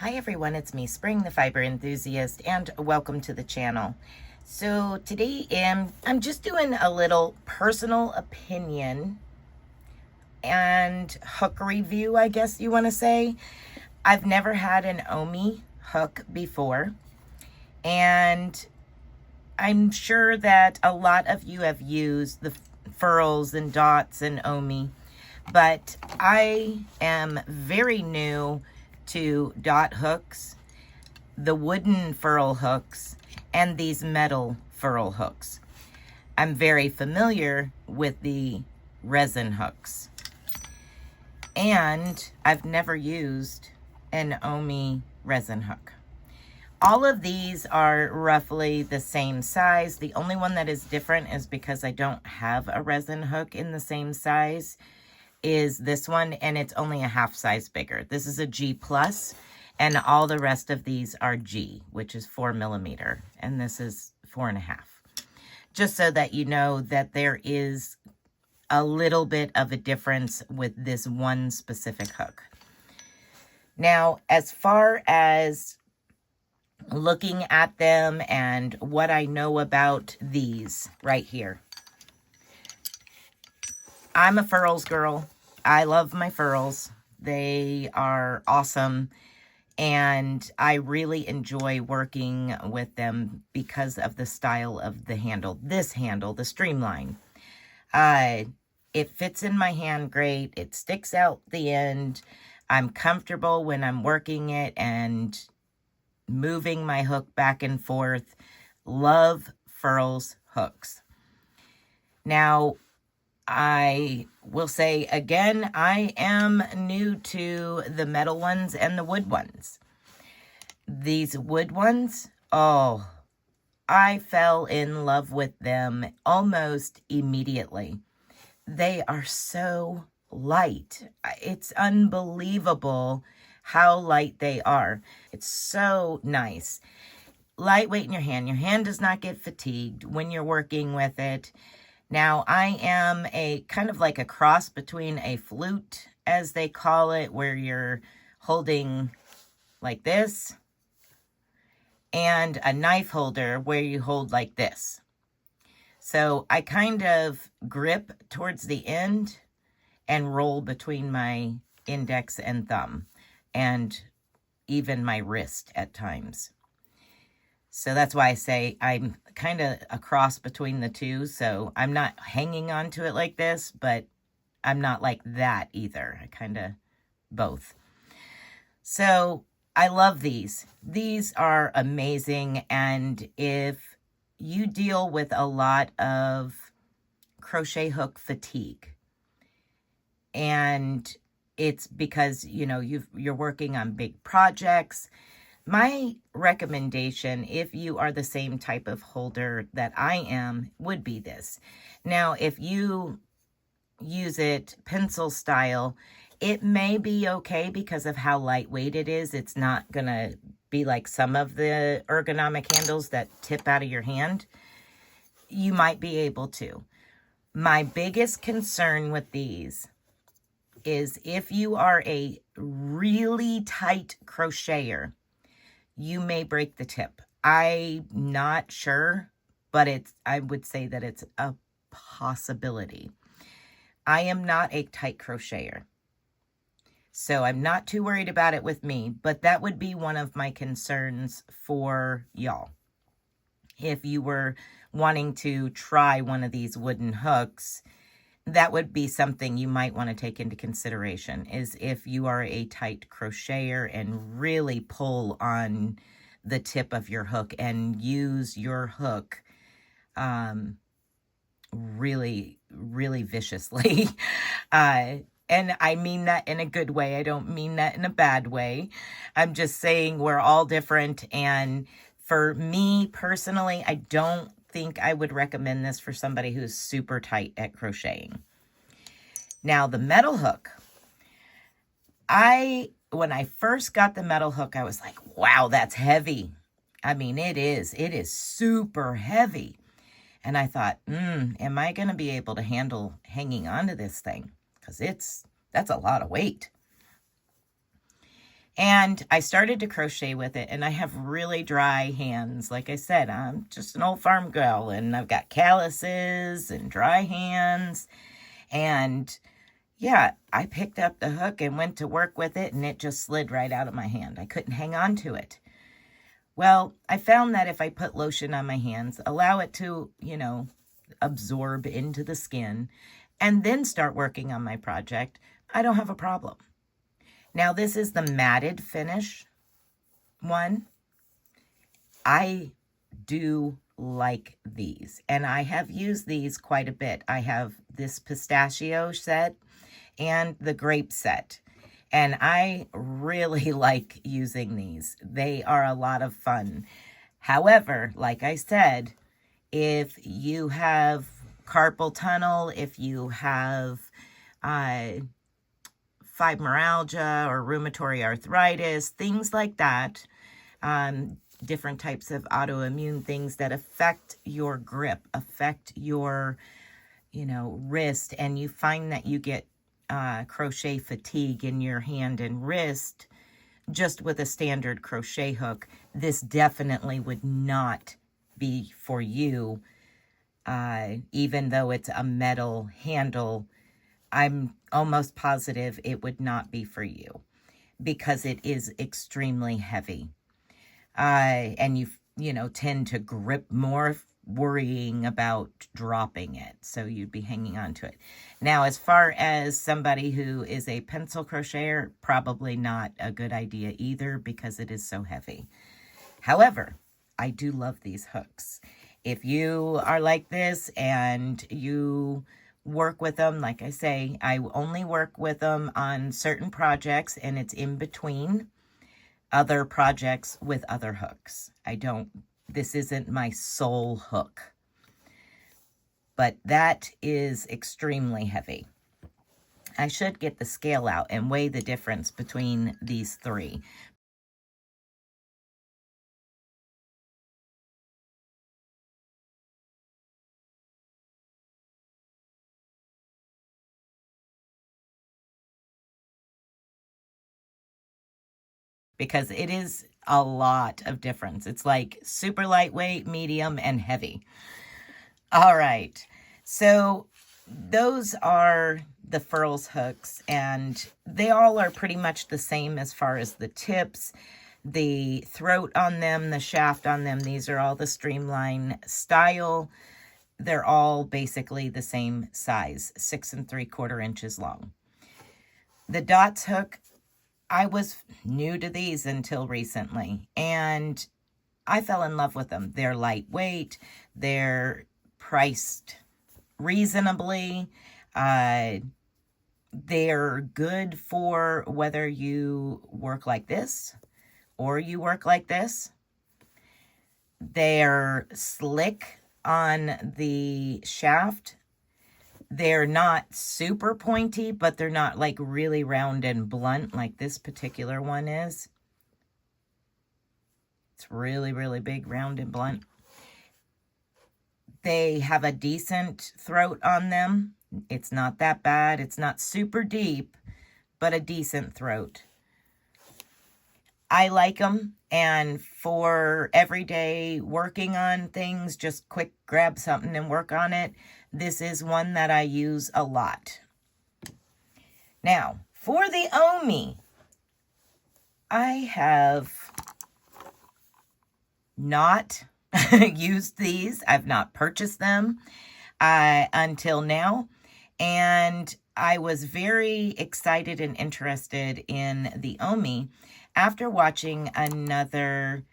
Hi everyone, it's me, Spring, the fiber enthusiast, and welcome to the channel. So today I'm just doing a little personal opinion and hook review, I guess you want to say. I've never had an Ommi hook before, and I'm sure that a lot of you have used the furls and dots and Ommi, but I am very new to dot hooks, the wooden furl hooks, and these metal furl hooks. I'm very familiar with the resin hooks, and I've never used an Ommi resin hook. All of these are roughly the same size. The only one that is different is because I don't have a resin hook in the same size is this one, and it's only a half size bigger. This is a G plus, and all the rest of these are G, which is 4mm, and this is 4.5. Just so that you know that there is a little bit of a difference with this one specific hook. Now, as far as looking at them and what I know about these right here, I'm a furls girl. I love my furls. They are awesome, and I really enjoy working with them because of the style of the handle. This handle, the Streamline, it fits in my hand great. It sticks out the end. I'm comfortable when I'm working it and moving my hook back and forth. Love furls hooks. Now, I will say again, I am new to the metal ones and the wood ones. These wood ones, oh, I fell in love with them almost immediately. They are so light. It's unbelievable how light they are. It's so nice. Lightweight in your hand. Your hand does not get fatigued when you're working with it. Now, I am a kind of like a cross between a flute, as they call it, where you're holding like this, and a knife holder where you hold like this. So I kind of grip towards the end and roll between my index and thumb, and even my wrist at times. So that's why I say I'm kind of a cross between the two. So I'm not hanging on to it like this, but I'm not like that either. I kind of both. So I love these. These are amazing. And if you deal with a lot of crochet hook fatigue, and it's because, you know, you're working on big projects, my recommendation, if you are the same type of holder that I am, would be this. Now, if you use it pencil style, it may be okay because of how lightweight it is. It's not going to be like some of the ergonomic handles that tip out of your hand. You might be able to. My biggest concern with these is if you are a really tight crocheter, you may break the tip. I'm not sure, but I would say that it's a possibility. I am not a tight crocheter, so I'm not too worried about it with me, but that would be one of my concerns for y'all. If you were wanting to try one of these wooden hooks, that would be something you might want to take into consideration, is if you are a tight crocheter and really pull on the tip of your hook and use your hook really, really viciously. And I mean that in a good way. I don't mean that in a bad way. I'm just saying we're all different. And for me personally, I don't think I would recommend this for somebody who's super tight at crocheting. Now, the metal hook. When I first got the metal hook, I was like, wow, that's heavy. I mean, it is super heavy. And I thought, am I going to be able to handle hanging onto this thing? Because that's a lot of weight. And I started to crochet with it, and I have really dry hands. Like I said, I'm just an old farm girl, and I've got calluses and dry hands. And yeah, I picked up the hook and went to work with it, and it just slid right out of my hand. I couldn't hang on to it. Well, I found that if I put lotion on my hands, allow it to, absorb into the skin, and then start working on my project, I don't have a problem. Now, this is the matted finish one. I do like these, and I have used these quite a bit. I have this pistachio set and the grape set, and I really like using these. They are a lot of fun. However, like I said, if you have carpal tunnel, if you have fibromyalgia or rheumatoid arthritis, things like that, different types of autoimmune things that affect your grip, affect your, wrist, and you find that you get crochet fatigue in your hand and wrist just with a standard crochet hook, this definitely would not be for you. Even though it's a metal handle, I'm almost positive it would not be for you because it is extremely heavy. And you tend to grip more, worrying about dropping it. So you'd be hanging on to it. Now, as far as somebody who is a pencil crocheter, probably not a good idea either because it is so heavy. However, I do love these hooks. If you are like this and you work with them, like I say, I only work with them on certain projects, and it's in between other projects with other hooks. This isn't my sole hook. But that is extremely heavy. I should get the scale out and weigh the difference between these three. Because it is a lot of difference. It's like super lightweight, medium, and heavy. All right. So those are the Furls hooks, and they all are pretty much the same as far as the tips, the throat on them, the shaft on them. These are all the Streamline style. They're all basically the same size, 6 3/4 inches long. The dots hook, I was new to these until recently, and I fell in love with them. They're lightweight. They're priced reasonably. They're good for whether you work like this or you work like this. They're slick on the shaft. They're not super pointy, but they're not like really round and blunt like this particular one is. It's really, really big, round and blunt. They have a decent throat on them. It's not that bad. It's not super deep, but a decent throat. I like them, and for everyday working on things, just quick grab something and work on it, this is one that I use a lot. Now, for the Ommi, I have not used these. I've not purchased them until now, and I was very excited and interested in the Ommi after watching another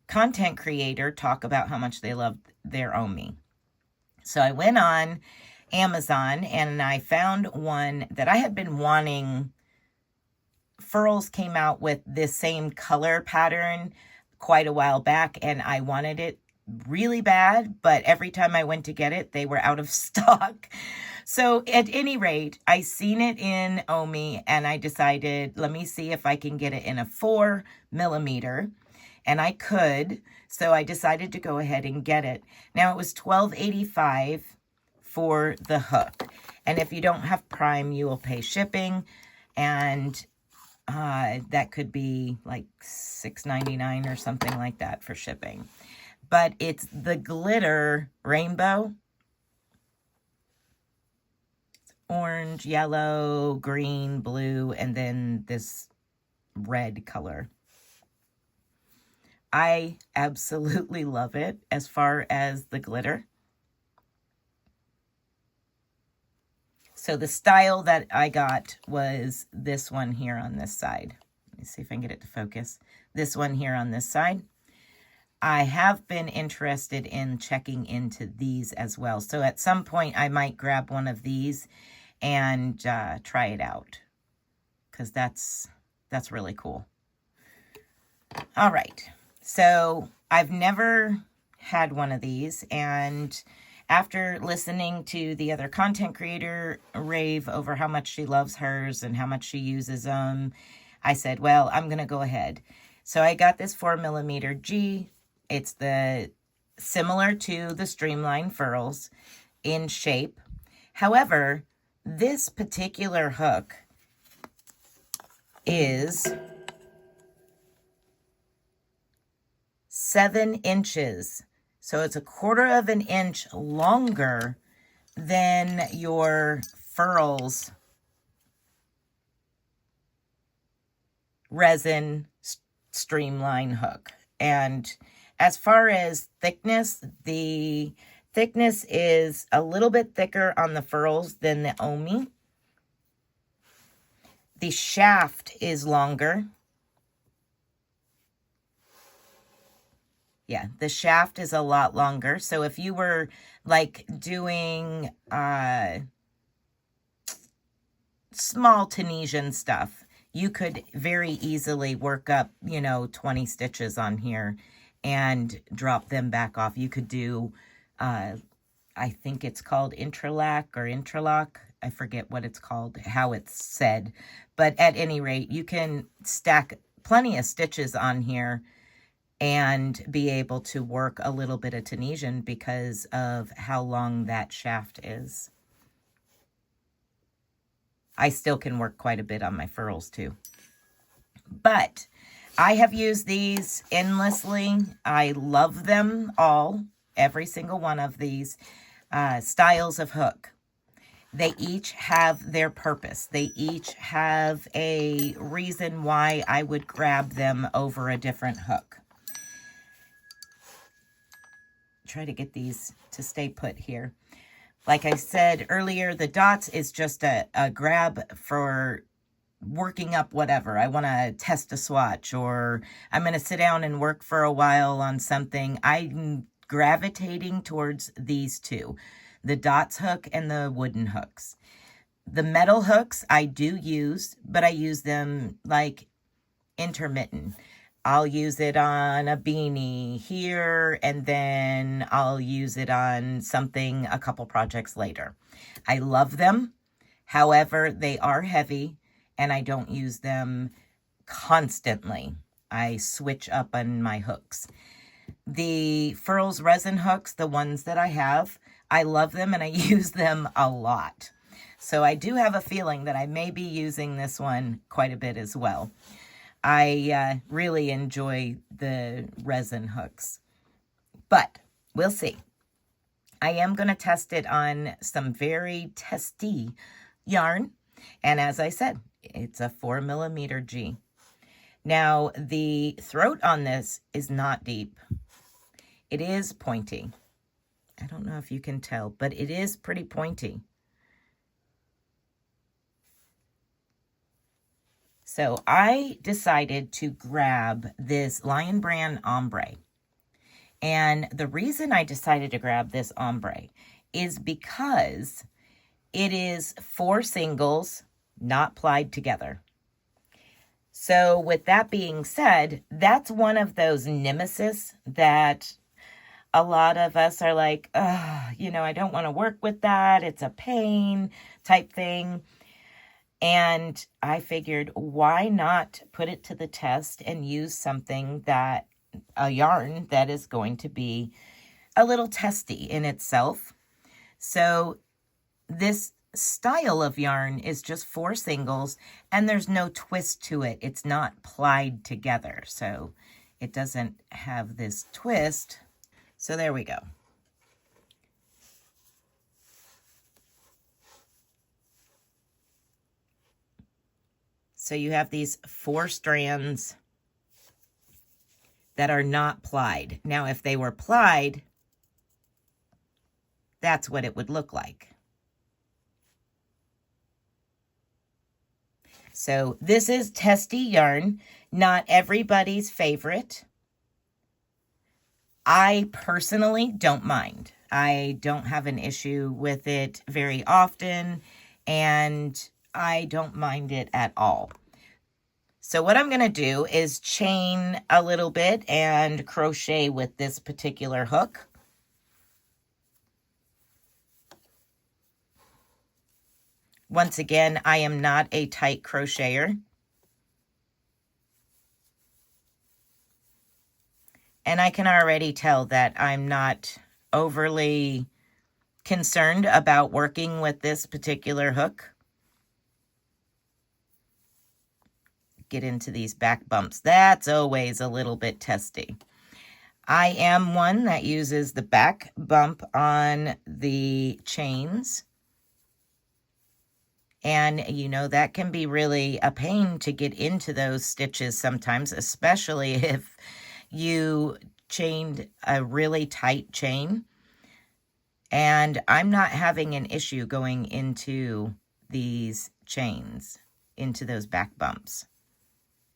content creator talk about how much they loved their Ommi. So I went on Amazon and I found one that I had been wanting. Furls came out with this same color pattern quite a while back, and I wanted it really bad, but every time I went to get it, they were out of stock. So at any rate, I seen it in Ommi, and I decided, let me see if I can get it in a 4mm, and I could. So I decided to go ahead and get it. Now it was $12.85 for the hook, and if you don't have Prime, you will pay shipping, and that could be like $6.99 or something like that for shipping. But it's the glitter rainbow. Orange, yellow, green, blue, and then this red color. I absolutely love it as far as the glitter. So the style that I got was this one here on this side. Let me see if I can get it to focus. This one here on this side. I have been interested in checking into these as well. So at some point I might grab one of these and try it out, because that's really cool. All right, so I've never had one of these, and after listening to the other content creator rave over how much she loves hers and how much she uses them, I said, well, I'm gonna go ahead. So I got this 4mm G. It's the similar to the Streamline Furls in shape. However, this particular hook is 7 inches. So it's 1/4 of an inch longer than your Furls resin Streamline hook. And as far as thickness, the thickness is a little bit thicker on the Furls than the Ommi. The shaft is longer. Yeah, the shaft is a lot longer. So if you were like doing small Tunisian stuff, you could very easily work up, 20 stitches on here and drop them back off. You could do, I think it's called interlock. I forget what it's called, how it's said. But at any rate, you can stack plenty of stitches on here and be able to work a little bit of Tunisian because of how long that shaft is. I still can work quite a bit on my Furls too. But I have used these endlessly. I love them all, every single one of these styles of hook. They each have their purpose. They each have a reason why I would grab them over a different hook. Try to get these to stay put here. Like I said earlier, the dots is just a grab for working up whatever. I want to test a swatch, or I'm going to sit down and work for a while on something. I'm gravitating towards these two, the dots hook and the wooden hooks. The metal hooks I do use, but I use them like intermittent. I'll use it on a beanie here, and then I'll use it on something a couple projects later. I love them. However, they are heavy, and I don't use them constantly. I switch up on my hooks. The Furls resin hooks, the ones that I have, I love them, and I use them a lot. So I do have a feeling that I may be using this one quite a bit as well. I really enjoy the resin hooks, but we'll see. I am going to test it on some very testy yarn. And as I said, it's a 4mm G. Now, the throat on this is not deep. It is pointy. I don't know if you can tell, but it is pretty pointy. So I decided to grab this Lion Brand ombre. And the reason I decided to grab this ombre is because it is 4 singles, not plied together. So with that being said, that's one of those nemesis that a lot of us are like, I don't want to work with that. It's a pain type thing. And I figured, why not put it to the test and use something a yarn that is going to be a little testy in itself. So this style of yarn is just 4 singles, and there's no twist to it. It's not plied together, so it doesn't have this twist. So there we go. So you have these 4 strands that are not plied. Now, if they were plied, that's what it would look like. So this is testy yarn, not everybody's favorite. I personally don't mind. I don't have an issue with it very often, and I don't mind it at all. So what I'm going to do is chain a little bit and crochet with this particular hook. Once again, I am not a tight crocheter. And I can already tell that I'm not overly concerned about working with this particular hook. Get into these back bumps. That's always a little bit testy. I am one that uses the back bump on the chains. And, you know, that can be really a pain to get into those stitches sometimes, especially if you chained a really tight chain. And I'm not having an issue going into these chains, into those back bumps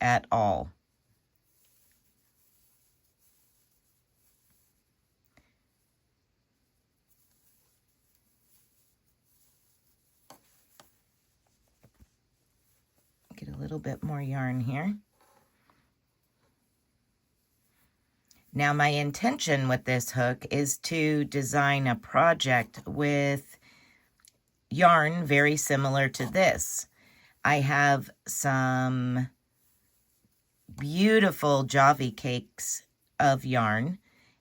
at all. Get a little bit more yarn here. Now, my intention with this hook is to design a project with yarn very similar to this. I have some beautiful Javi cakes of yarn,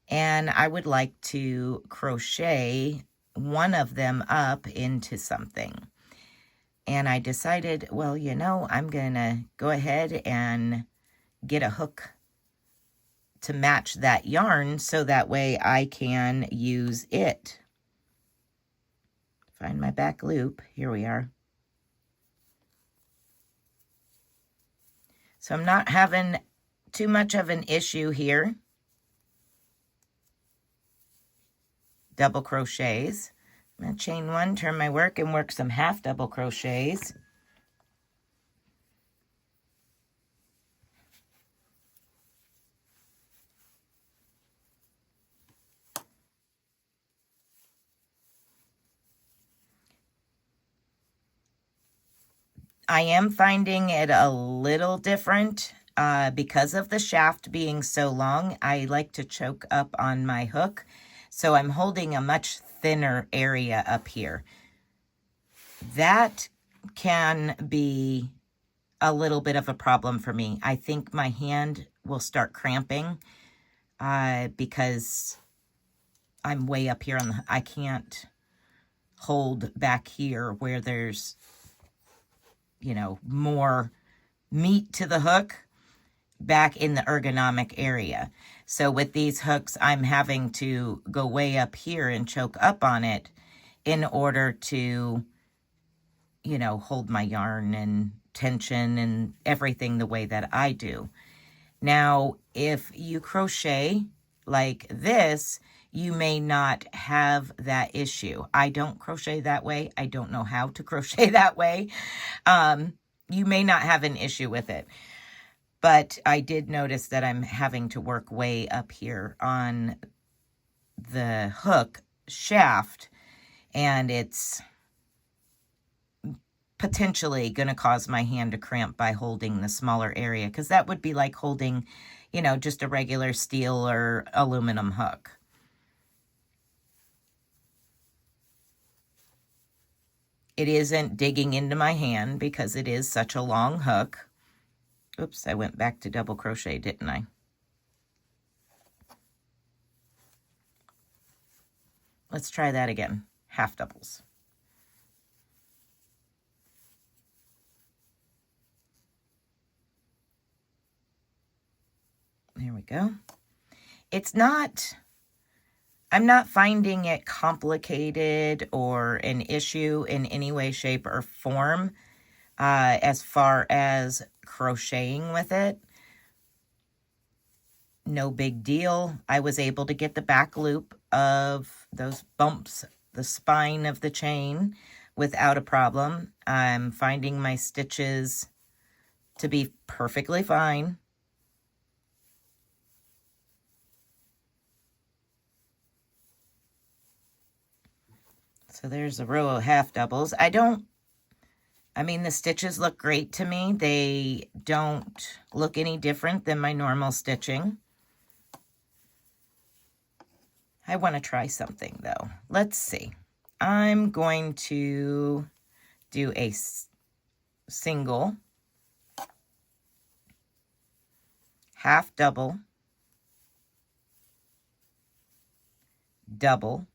and I would like to crochet one of them up into something. And I decided, well, you know, I'm going to go ahead and get a hook to match that yarn so that way I can use it. Find my back loop. Here we are. So I'm not having too much of an issue here. Double crochets. I'm going to chain 1, turn my work, and work some half double crochets. I am finding it a little different because of the shaft being so long. I like to choke up on my hook, so I'm holding a much thinner area up here. That can be a little bit of a problem for me. I think my hand will start cramping because I'm way up here on the, I can't hold back here where there's, you know, more meat to the hook back in the ergonomic area. So with these hooks, I'm having to go way up here and choke up on it in order to, you know, hold my yarn and tension and everything the way that I do. Now, if you crochet like this, you may not have that issue. I don't crochet that way. I don't know how to crochet that way. You may not have an issue with it. But I did notice that I'm having to work way up here on the hook shaft, and it's potentially going to cause my hand to cramp by holding the smaller area, because that would be like holding, you know, just a regular steel or aluminum hook. It isn't digging into my hand because it is such a long hook. Oops, I went back to double crochet, didn't I? Let's try that again. Half doubles. we go. It's not, I'm not finding it complicated or an issue in any way, shape, or form as far as crocheting with it. No big deal. I was able to get the back loop of those bumps, the spine of the chain, without a problem. I'm finding my stitches to be perfectly fine. So there's a row of half doubles. I mean, the stitches look great to me. They don't look any different than my normal stitching. I want to try something though. Let's see. I'm going to do a single, half double, double,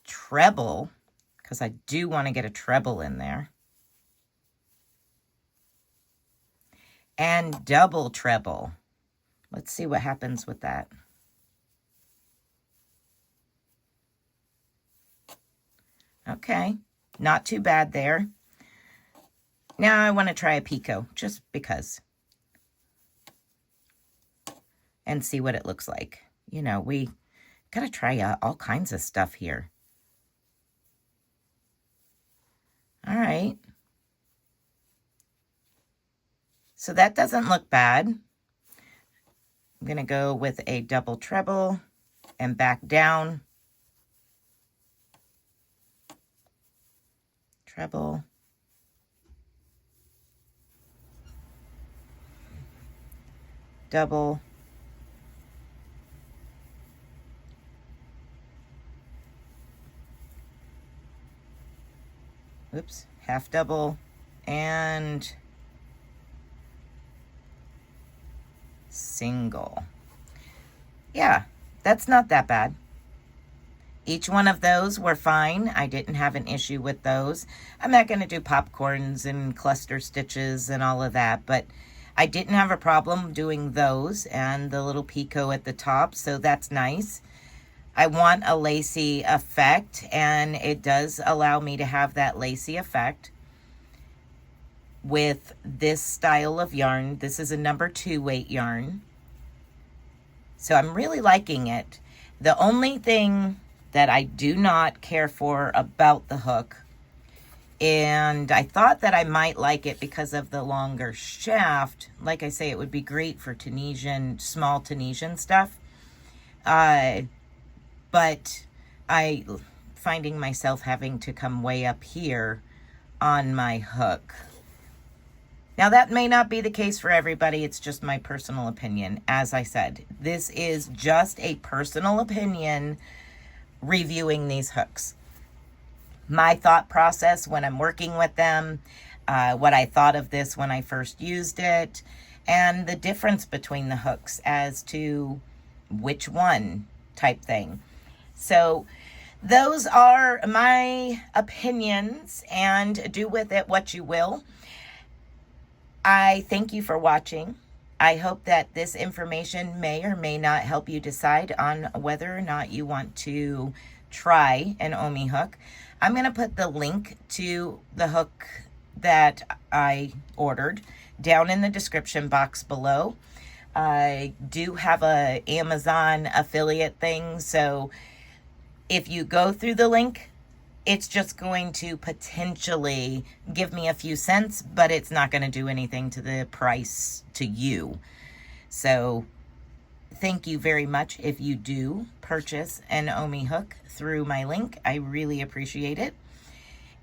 treble, because I do want to get a treble in there, and double treble. Let's see what happens with that. Okay, not too bad there. Now I want to try a picot, just because. And see what it looks like. You know, we got to try all kinds of stuff here. All right. So that doesn't look bad. I'm going to go with a double treble and back down. Treble. Double. Oops, half double and single. Yeah, that's not that bad. Each one of those were fine. I didn't have an issue with those. I'm not going to do popcorns and cluster stitches and all of that, but I didn't have a problem doing those and the little picot at the top, so that's nice. I want a lacy effect, and it does allow me to have that lacy effect with this style of yarn. This is a number 2 weight yarn. So I'm really liking it. The only thing that I do not care for about the hook, and I thought that I might like it because of the longer shaft. Like I say, it would be great for Tunisian, small Tunisian stuff. But I finding myself having to come way up here on my hook. Now that may not be the case for everybody. It's just my personal opinion. As I said, this is just a personal opinion reviewing these hooks. My thought process when I'm working with them, what I thought of this when I first used it, and the difference between the hooks as to which one type thing. So those are my opinions, and do with it what you will. I thank you for watching. I hope that this information may or may not help you decide on whether or not you want to try an Ommi hook. I'm going to put the link to the hook that I ordered down in the description box below. I do have a Amazon affiliate thing, so if you go through the link, it's just going to potentially give me a few cents, but it's not going to do anything to the price to you. So thank you very much if you do purchase an Ommi hook through my link. I really appreciate it.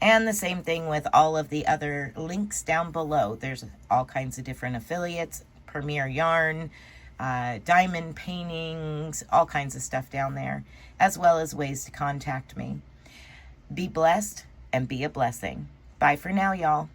And the same thing with all of the other links down below. There's all kinds of different affiliates, Premier Yarn, diamond paintings, all kinds of stuff down there, as well as ways to contact me. Be blessed and be a blessing. Bye for now, y'all.